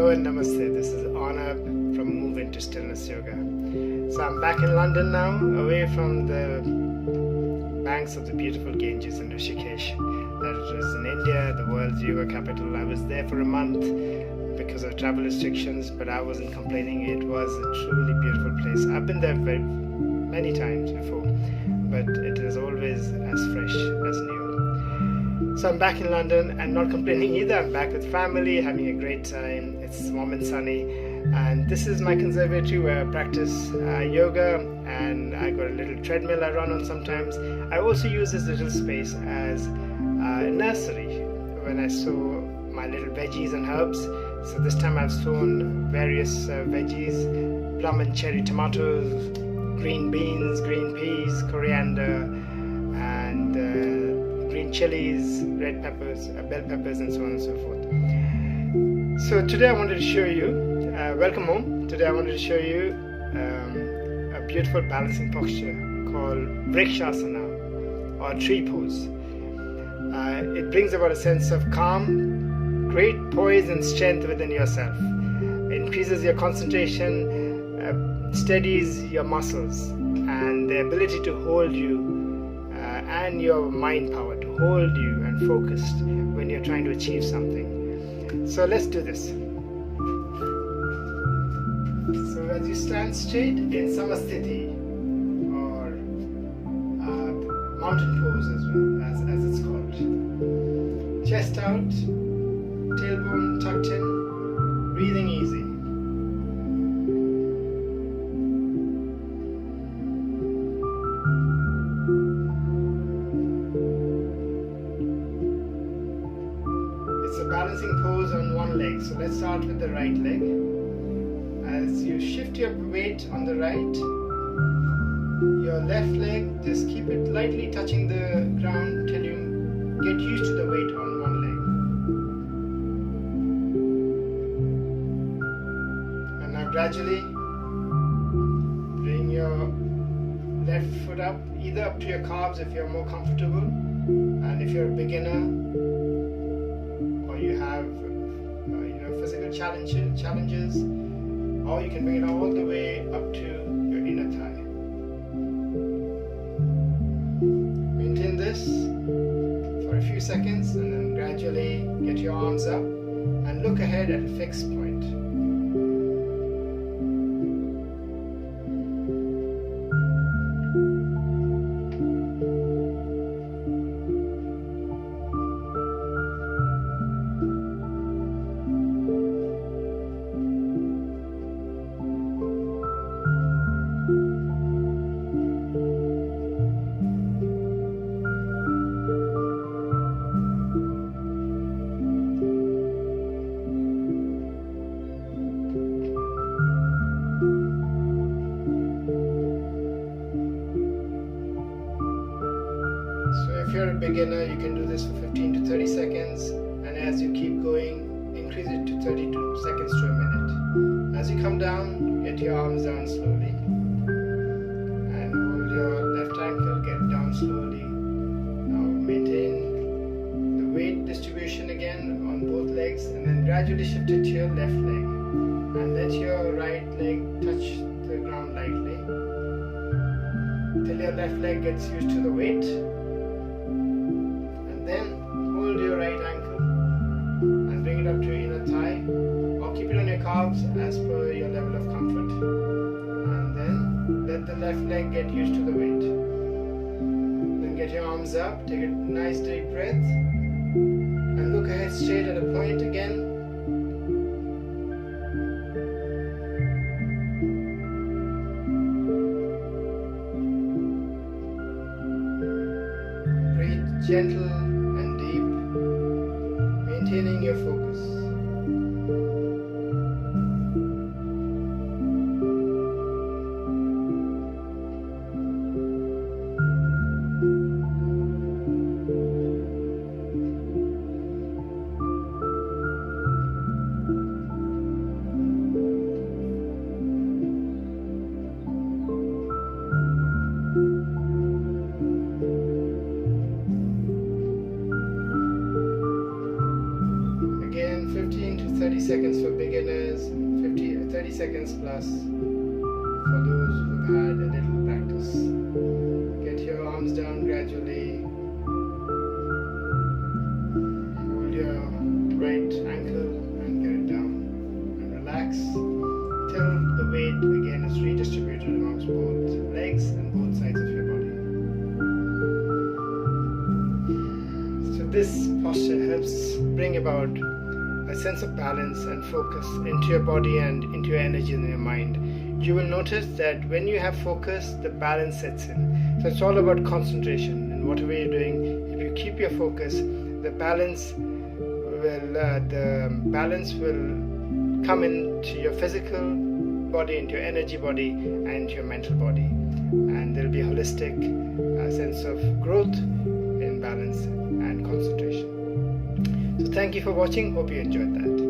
Hello and namaste. This is Arnab from Move Into Stillness Yoga. So I'm back in London now, away from the banks of the beautiful Ganges in Rishikesh. That was in India, the world's yoga capital. I was there for a month because of travel restrictions, but I wasn't complaining. It was a truly beautiful place. I've been there many times before, but it is always as fresh as new. So I'm back in London and not complaining either. I'm back with family, having a great time. It's warm and sunny, and this is my conservatory where I practice yoga, and I got a little treadmill I run on sometimes. I also use this little space as a nursery when I sow my little veggies and herbs. So this time I've sown various veggies, plum and cherry tomatoes, green beans, green peas, coriander, and green chilies, red peppers, bell peppers, and so on and so forth. So today I wanted to show you, welcome home. Today I wanted to show you a beautiful balancing posture called Vrikshasana or tree pose. It brings about a sense of calm, great poise and strength within yourself. It increases your concentration, steadies your muscles, and the ability to hold you and your mind power to hold you and focused when you're trying to achieve something. So let's do this. So as you stand straight in Samasthiti, or mountain pose as well, as it's called. Chest out, tailbone tucked in, breathing easy. Balancing pose on one leg. So let's start with the right leg. As you shift your weight on the right, your left leg, just keep it lightly touching the ground till you get used to the weight on one leg. And now gradually bring your left foot up, either up to your calves if you're more comfortable, and if you're a beginner, you have physical challenges, or you can bring it all the way up to your inner thigh. Maintain this for a few seconds and then gradually get your arms up and look ahead at a fixed point. If you're a beginner, you can do this for 15 to 30 seconds, and as you keep going, increase it to 30 seconds to a minute. As you come down, get your arms down slowly, and hold your left ankle, get down slowly. Now maintain the weight distribution again on both legs, and then gradually shift it to your left leg, and let your right leg touch the ground lightly, till your left leg gets used to the weight. Then hold your right ankle and bring it up to your inner thigh, or keep it on your calves as per your level of comfort, and then let the left leg get used to the weight. Then get your arms up, take a nice deep breath, and look ahead straight at a point again. Breathe gentle and deep, maintaining your focus. seconds for beginners, 30 seconds plus for those who've had a little practice. Get your arms down gradually. Hold your right ankle and get it down. And relax till the weight again is redistributed amongst both legs and both sides of your body. So this posture helps bring about a sense of balance and focus into your body and into your energy in your mind. You will notice that when you have focus, the balance sets in. So it's all about concentration, and whatever you're doing, if you keep your focus, the balance will come into your physical body, into your energy body, and your mental body, and there'll be a holistic sense of growth in balance and concentration. So thank you for watching. Hope you enjoyed that.